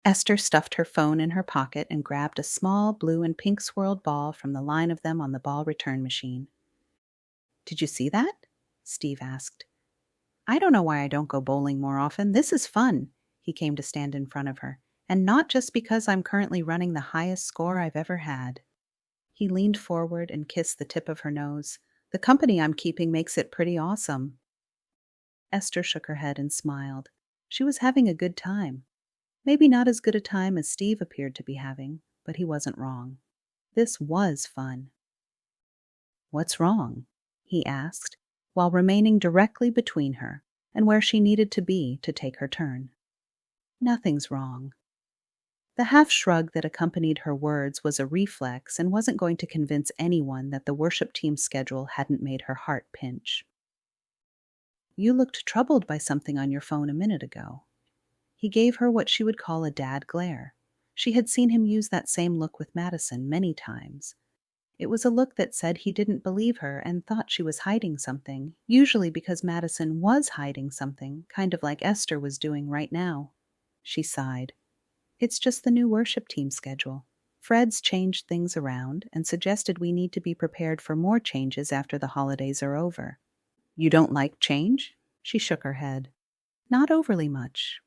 Esther stuffed her phone in her pocket and grabbed a small blue and pink swirled ball from the line of them on the ball return machine. "Did you see that?" Steve asked. "I don't know why I don't go bowling more often. This is fun." He came to stand in front of her. "And not just because I'm currently running the highest score I've ever had." He leaned forward and kissed the tip of her nose. "The company I'm keeping makes it pretty awesome." Esther shook her head and smiled. She was having a good time. Maybe not as good a time as Steve appeared to be having, but he wasn't wrong. This was fun. "What's wrong?" he asked, while remaining directly between her and where she needed to be to take her turn. "Nothing's wrong." The half-shrug that accompanied her words was a reflex and wasn't going to convince anyone that the worship team's schedule hadn't made her heart pinch. "You looked troubled by something on your phone a minute ago." He gave her what she would call a dad glare. She had seen him use that same look with Madison many times. It was a look that said he didn't believe her and thought she was hiding something, usually because Madison was hiding something, kind of like Esther was doing right now. She sighed. "It's just the new worship team schedule. Fred's changed things around and suggested we need to be prepared for more changes after the holidays are over." "You don't like change?" She shook her head. "Not overly much.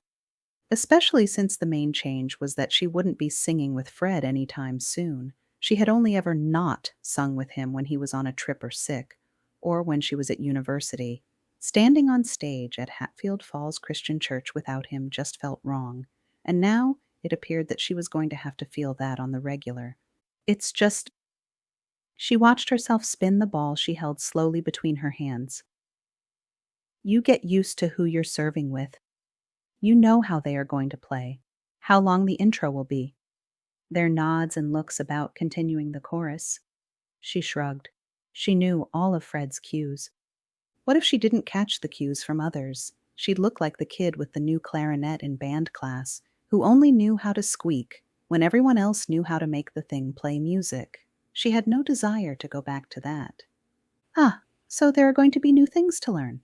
Especially since the main change was that she wouldn't be singing with Fred any time soon. She had only ever not sung with him when he was on a trip or sick, or when she was at university. Standing on stage at Hatfield Falls Christian Church without him just felt wrong, and now it appeared that she was going to have to feel that on the regular. It's just... She watched herself spin the ball she held slowly between her hands. "You get used to who you're serving with. You know how they are going to play, how long the intro will be." Their nods and looks about continuing the chorus. She shrugged. She knew all of Fred's cues. What if she didn't catch the cues from others? She'd look like the kid with the new clarinet in band class, who only knew how to squeak when everyone else knew how to make the thing play music. She had no desire to go back to that. "Ah, so there are going to be new things to learn."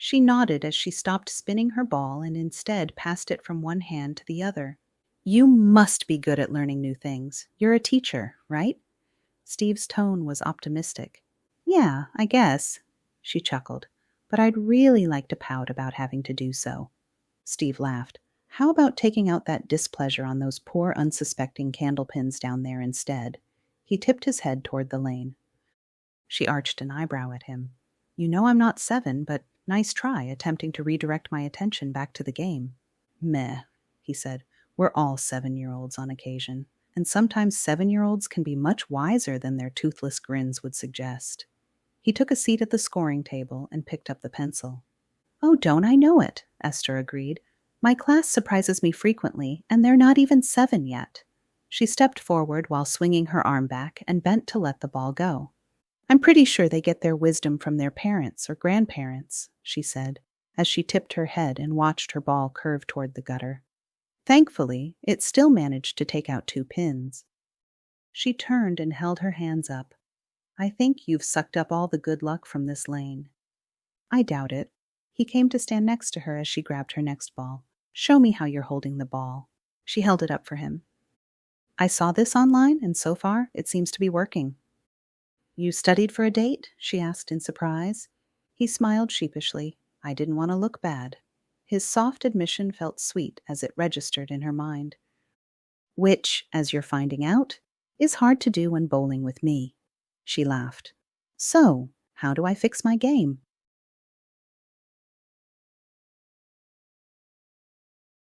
She nodded as she stopped spinning her ball and instead passed it from one hand to the other. "You must be good at learning new things. You're a teacher, right?" Steve's tone was optimistic. "Yeah, I guess." She chuckled. "But I'd really like to pout about having to do so." Steve laughed. "How about taking out that displeasure on those poor unsuspecting candlepins down there instead?" He tipped his head toward the lane. She arched an eyebrow at him. "You know I'm not 7, but nice try attempting to redirect my attention back to the game." "Meh," he said. "We're all 7-year-olds on occasion, and sometimes 7-year-olds can be much wiser than their toothless grins would suggest." He took a seat at the scoring table and picked up the pencil. "Oh, don't I know it," Esther agreed. "My class surprises me frequently, and they're not even 7 yet." She stepped forward while swinging her arm back and bent to let the ball go. "I'm pretty sure they get their wisdom from their parents or grandparents," she said, as she tipped her head and watched her ball curve toward the gutter. Thankfully, it still managed to take out 2 pins. She turned and held her hands up. "I think you've sucked up all the good luck from this lane." "I doubt it." He came to stand next to her as she grabbed her next ball. "Show me how you're holding the ball." She held it up for him. "I saw this online, and so far, it seems to be working." "You studied for a date?" she asked in surprise. He smiled sheepishly. "I didn't want to look bad." His soft admission felt sweet as it registered in her mind. "Which, as you're finding out, is hard to do when bowling with me." She laughed. "So, how do I fix my game?"